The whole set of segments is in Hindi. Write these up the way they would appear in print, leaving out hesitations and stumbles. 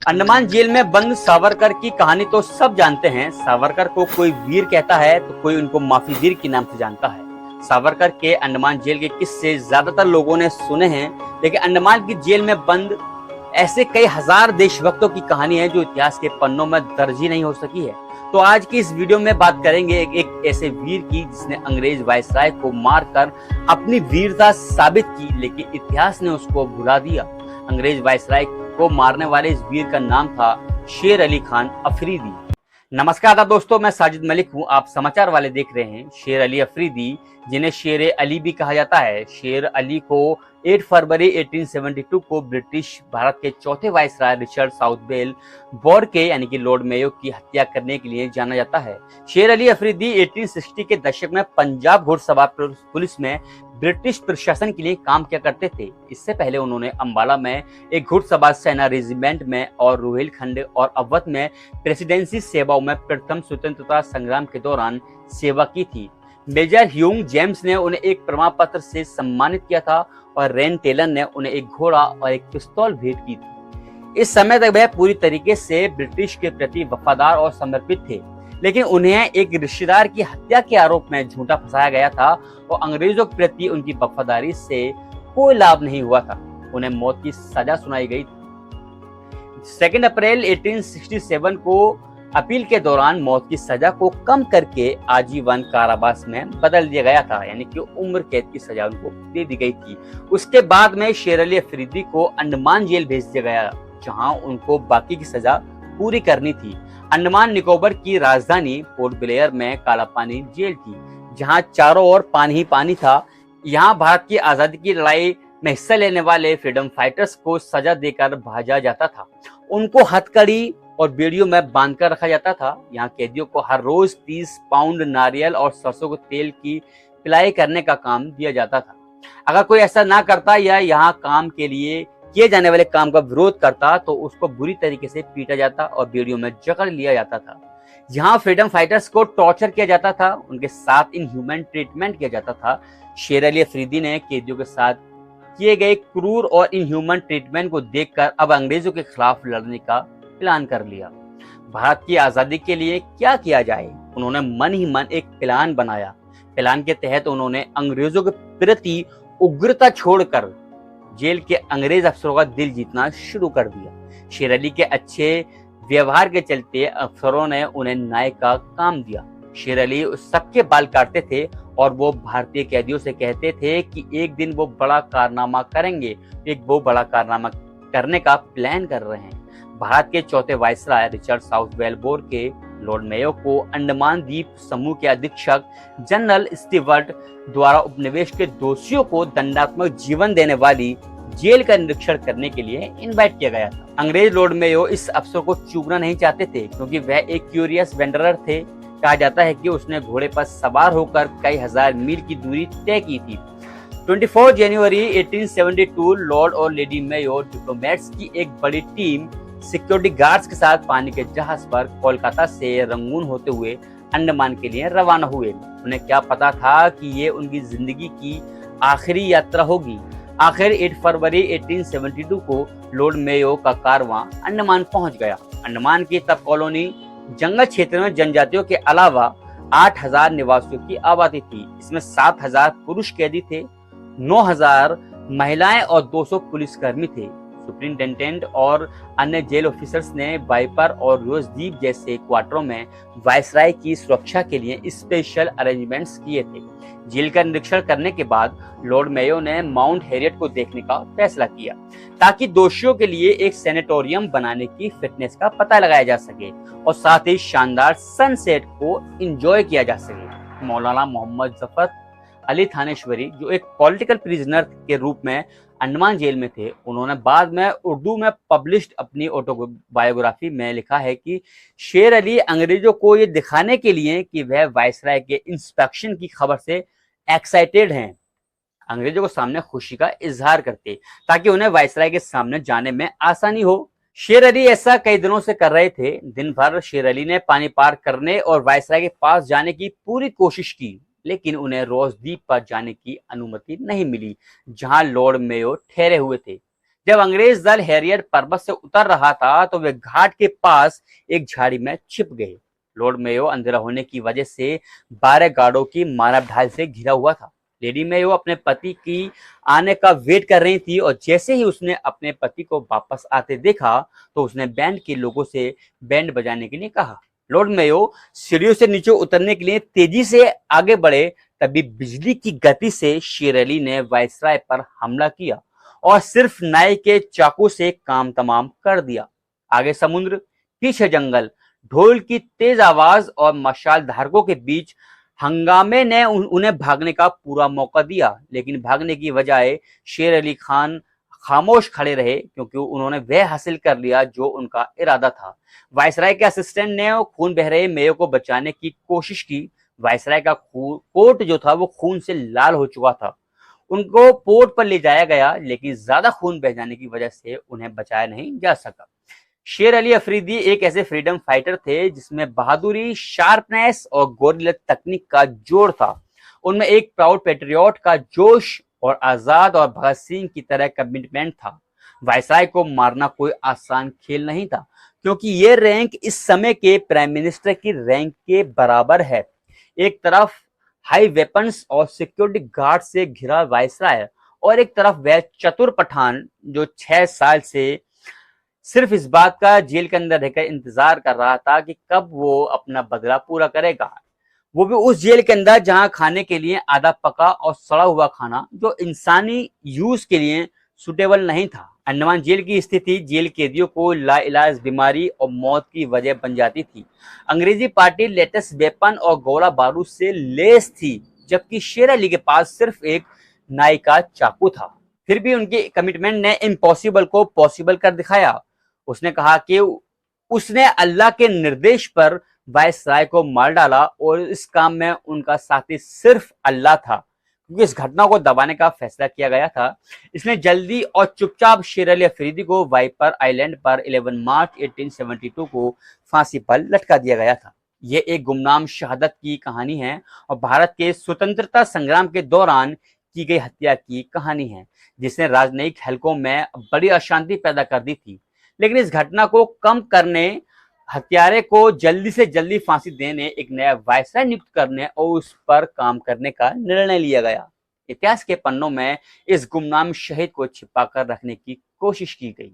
अंडमान जेल में बंद सावरकर की कहानी तो सब जानते हैं। सावरकर को कोई वीर कहता है तो कोई उनको माफीवीर के नाम से जानता है। सावरकर के अंडमान जेल के किस्से ज्यादातर लोगों ने सुने हैं, लेकिन अंडमान की जेल में बंद ऐसे कई हजार देशभक्तों की कहानी है जो इतिहास के पन्नों में दर्ज ही नहीं हो सकी है। तो आज की इस वीडियो में बात करेंगे एक ऐसे वीर की जिसने अंग्रेज वायसराय को मारकर अपनी वीरता साबित की, लेकिन इतिहास ने उसको भुला दिया। अंग्रेज वायसराय को मारने वाले इस वीर का नाम था शेर अली खान अफरीदी। नमस्कार दोस्तों, मैं साजिद मलिक हूं। आप समाचार वाले देख रहे हैं। शेर अली अफरीदी, जिन्हें शेर अली भी कहा जाता है, शेर अली को 8 फरवरी 1872 को ब्रिटिश भारत के चौथे वायसराय रिचर्ड साउथवेल बोरके यानी कि लॉर्ड मेयो की हत्या करने के लिए जाना जाता है। शेर अली अफरीदी 1860 के दशक में पंजाब घुड़सवार पुलिस में ब्रिटिश प्रशासन के लिए काम किया करते थे। इससे पहले उन्होंने अंबाला में एक घुड़सवार सेना रेजिमेंट में और रोहिलखंड और अवध में प्रेसिडेंसी सेवाओं में प्रथम स्वतंत्रता संग्राम के दौरान सेवा की थी। मेजर ह्यूंग जेम्स ने उन्हें एक प्रमाण पत्र से सम्मानित किया था और रेन टेलर ने उन्हें एक घोड़ा और एक पिस्तौल भेंट की थी। इस समय तक वह पूरी तरीके से ब्रिटिश के प्रति वफादार और समर्पित थे, लेकिन उन्हें एक रिश्तेदार की हत्या के आरोप में झूठा फंसाया गया था और अंग्रेजों के प्रति उनकी वफादारी से कोई लाभ नहीं हुआ था। उन्हें मौत की सजा सुनाई गई थी। 2 अप्रैल 1867 को अपील के दौरान मौत की सजा को कम करके आजीवन कारावास में बदल दिया गया था, यानी कि उम्र कैद की सजा उनको दे दी गई थी। उसके बाद में शेर अली अफरीदी को अंडमान जेल भेज दिया गया, जहां उनको बाकी की सजा पूरी करनी थी। अंडमान निकोबार की राजधानी पोर्ट ब्लेयर में काला पानी जेल थी, जहां चारों ओर पानी ही पानी था। यहाँ भारत की आजादी की लड़ाई में हिस्सा लेने वाले फ्रीडम फाइटर्स को सजा देकर भेजा जाता था। उनको हथकड़ी और बेड़ियों में बांधकर रखा जाता था। यहाँ कैदियों को हर रोज 30 पाउंड नारियल और सरसों के तेल की पिलाई करने का काम दिया जाता था। अगर कोई ऐसा ना करता या यहाँ काम के लिए किए जाने वाले काम का विरोध करता तो उसको बुरी तरीके से पीटा जाता और बेड़ियों में जकड़ लिया जाता था। यहाँ फ्रीडम फाइटर्स को टॉर्चर किया जाता था, उनके साथ इनह्यूमन ट्रीटमेंट किया जाता था। शेर अली अफरीदी ने कैदियों के साथ किए गए क्रूर और इनह्यूमन ट्रीटमेंट को देखकर अब अंग्रेजों के खिलाफ लड़ने का प्लान कर लिया। भारत की आजादी के लिए क्या किया जाए, उन्होंने मन ही मन एक प्लान बनाया। प्लान के तहत उन्होंने अंग्रेजों के प्रति उग्रता छोड़कर जेल के अंग्रेज अफसरों का दिल जीतना शुरू कर दिया। शेर अली के अच्छे व्यवहार के चलते अफसरों ने उन्हें नायक का काम दिया। शेर अली सबके बाल काटते थे और वो भारतीय कैदियों से कहते थे कि एक दिन वो बड़ा कारनामा करेंगे। वो बड़ा कारनामा करने का प्लान कर रहे हैं। भारत के चौथे viceroy Richard Southwell Borke Lord Mayo को अंडमान द्वीप समूह के अधीक्षक जनरल स्टीवर्ट द्वारा उपनिवेश के दोषियों को दंडात्मक जीवन देने वाली जेल का निरीक्षण करने के लिए इनवाइट किया गया था। अंग्रेज लॉर्ड मेयो इस अफसर को चूकना नहीं चाहते थे, क्योंकि वह एक क्यूरियस वेंडरर थे। कहा जाता है कि उसने घोड़े पर सवार होकर कई हजार मील की दूरी तय की थी। 24 जनवरी 1872 लॉर्ड और लेडी मेयो डिप्लोमेट्स की एक बड़ी टीम सिक्योरिटी गार्ड्स के साथ पानी के जहाज पर कोलकाता से रंगून होते हुए अंडमान के लिए रवाना हुए। उन्हें क्या पता था कि ये उनकी जिंदगी की आखिरी यात्रा होगी। आखिर 8 फरवरी 1872 को लॉर्ड मेयो का कारवां अंडमान पहुंच गया। अंडमान की तब कॉलोनी जंगल क्षेत्र में जनजातियों के अलावा 8000 निवासियों की आबादी थी। इसमें 7000 पुरुष कैदी थे, 9000 महिलाएं और 200 पुलिसकर्मी थे। सुप्रिंटेंडेंट और अन्य जेल ऑफिसर्स ने वाइपर और रोज द्वीप जैसे क्वार्टरों में वायसराय की सुरक्षा के लिए स्पेशल अरेंजमेंट्स किए थे। जेल का निरीक्षण करने के बाद लॉर्ड मेयो ने माउंट हैरियट को देखने का फैसला किया, ताकि दोषियों के लिए एक सैनिटोरियम बनाने की फिटनेस का पता लगाया जा सके और साथ ही शानदार सनसेट को एंजॉय किया जा सके। मौलाना मोहम्मद जफर अली थानेश्वरी, जो एक पॉलिटिकल प्रिजनर के रूप में अंडमान जेल में थे, उन्होंने बाद में उर्दू में पब्लिश्ड अपनी ऑटोबायोग्राफी में लिखा है कि शेर अली अंग्रेजों को ये दिखाने के लिए कि वह वायसराय के इंस्पेक्शन की खबर से एक्साइटेड हैं, अंग्रेजों को सामने खुशी का इजहार करते, ताकि उन्हें वायसराय के सामने जाने में आसानी हो। शेर अली ऐसा कई दिनों से कर रहे थे। दिन भर शेर अली ने पानी पार करने और वायसराय के पास जाने की पूरी कोशिश की, लेकिन उन्हें रोज द्वीप पर जाने की अनुमति नहीं मिली, जहां लॉर्ड मेयो ठहरे हुए थे। जब अंग्रेज दल हैरियर पर्वत से उतर रहा था तो वे घाट के पास एक झाड़ी में छिप गए। लॉर्ड मेयो अंधेरा होने की वजह से 12 गार्डों की मानव ढाल से घिरा हुआ था। लेडी मेयो अपने पति की आने का वेट कर रही थी और जैसे ही उसने अपने पति को वापस आते देखा तो उसने बैंड के लोगों से बैंड बजाने के लिए कहा। लॉर्ड मेयो सीढ़ियों से नीचे उतरने के लिए तेजी से आगे बढ़े, तभी बिजली की गति से शेर अली ने वायसराय पर हमला किया और सिर्फ नाई के चाकू से काम तमाम कर दिया। आगे समुद्र, पीछे जंगल, ढोल की तेज आवाज और मशाल धारकों के बीच हंगामे ने उन्हें भागने का पूरा मौका दिया, लेकिन भागने की बजाय शेर अली खान खामोश खड़े रहे क्योंकि उन्होंने वह हासिल कर लिया जो उनका इरादा था। वायसराय के असिस्टेंट ने खून बह रहे मेयो को बचाने की कोशिश की। वायसराय का कोट जो था वो खून से लाल हो चुका था। उनको पोर्ट पर ले जाया गया, लेकिन ज्यादा खून बह जाने की वजह से उन्हें बचाया नहीं जा सका। शेर अली अफरीदी एक ऐसे फ्रीडम फाइटर थे जिसमें बहादुरी, शार्पनेस और गोरिल्ला तकनीक का जोड़ था। उनमें एक प्राउड पेट्रियट का जोश और आजाद और भगत सिंह की तरह कमिटमेंट था। वायसराय को मारना कोई आसान खेल नहीं था क्योंकि ये रैंक इस समय के प्राइम मिनिस्टर की रैंक के बराबर है। एक तरफ हाई वेपन्स और सिक्योरिटी गार्ड से घिरा वायसराय और एक तरफ वह चतुर पठान जो 6 साल से सिर्फ इस बात का जेल के अंदर रहकर इंतजार कर रहा था कि कब वो अपना बदला पूरा करेगा, वो भी उस जेल के अंदर जहां खाने के लिए आधा पका और सड़ा हुआ खाना जो इंसानी यूज के लिए सुटेबल नहीं था। अंडमान जेल की स्थिति जेल कैदियों को लाइलाज बीमारी और मौत की वजह बन जाती थी। अंग्रेजी पार्टी लेटेस्ट वेपन और गोला बारूद से लेस थी, जबकि शेर अली के पास सिर्फ एक नाई का चाकू था। फिर भी उनके कमिटमेंट ने इम्पॉसिबल को पॉसिबल कर दिखाया। उसने कहा कि उसने अल्लाह के निर्देश पर वायसराय को मार डाला और इस काम में उनका साथी सिर्फ अल्लाह था। क्योंकि इस घटना को दबाने का फैसला किया गया था, इसलिए जल्दी और चुपचाप शेर अली अफरीदी को वाइपर आइलैंड पर 11 मार्च 1872 को फांसी पर लटका दिया गया था। यह एक गुमनाम शहादत की कहानी है और भारत के स्वतंत्रता संग्राम के दौरान की गई हत्या की कहानी है, जिसने राजनयिक हलकों में बड़ी अशांति पैदा कर दी थी। लेकिन इस घटना को कम करने, हत्यारे को जल्दी से जल्दी फांसी देने, एक नया वायसराय नियुक्त करने और उस पर काम करने का निर्णय लिया गया। इतिहास के पन्नों में इस गुमनाम शहीद को छिपाकर रखने की कोशिश की गई।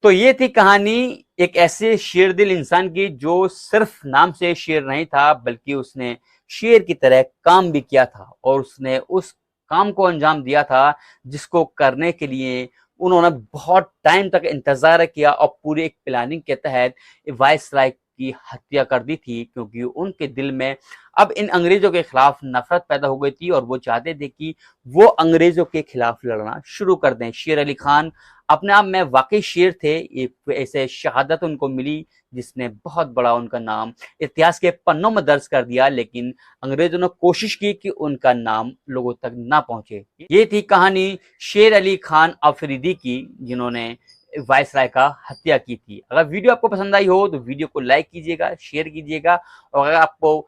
तो ये थी कहानी एक ऐसे शेरदिल इंसान की जो सिर्फ नाम से शेर नहीं था, बल्कि उसने शेर की तरह काम भी किया था और उसने उस काम को अंजाम दिया था जिसको करने के लिए उन्होंने बहुत टाइम तक इंतजार किया और पूरी एक प्लानिंग के तहत वायसराय की हत्या कर दी थी, क्योंकि उनके दिल में अब इन अंग्रेजों के खिलाफ नफरत पैदा हो गई थी और वो चाहते थे कि वो अंग्रेजों के खिलाफ लड़ना शुरू कर दें। शेर अली खान अपने आप में वाकई शेर थे। एक ऐसे शहादत उनको मिली जिसने बहुत बड़ा उनका नाम इतिहास के पन्नों में दर्ज कर दिया, लेकिन अंग्रेजों ने कोशिश की कि उनका नाम लोगों तक ना पहुंचे। ये थी कहानी शेर अली खान अफरीदी की, जिन्होंने वायसराय का हत्या की थी। अगर वीडियो आपको पसंद आई हो तो वीडियो को लाइक कीजिएगा, शेयर कीजिएगा और अगर आपको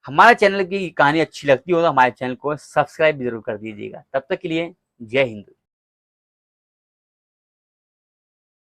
हमारे चैनल की कहानी अच्छी लगती हो तो हमारे चैनल को सब्सक्राइब जरूर कर दीजिएगा। तब तक के लिए जय हिंद।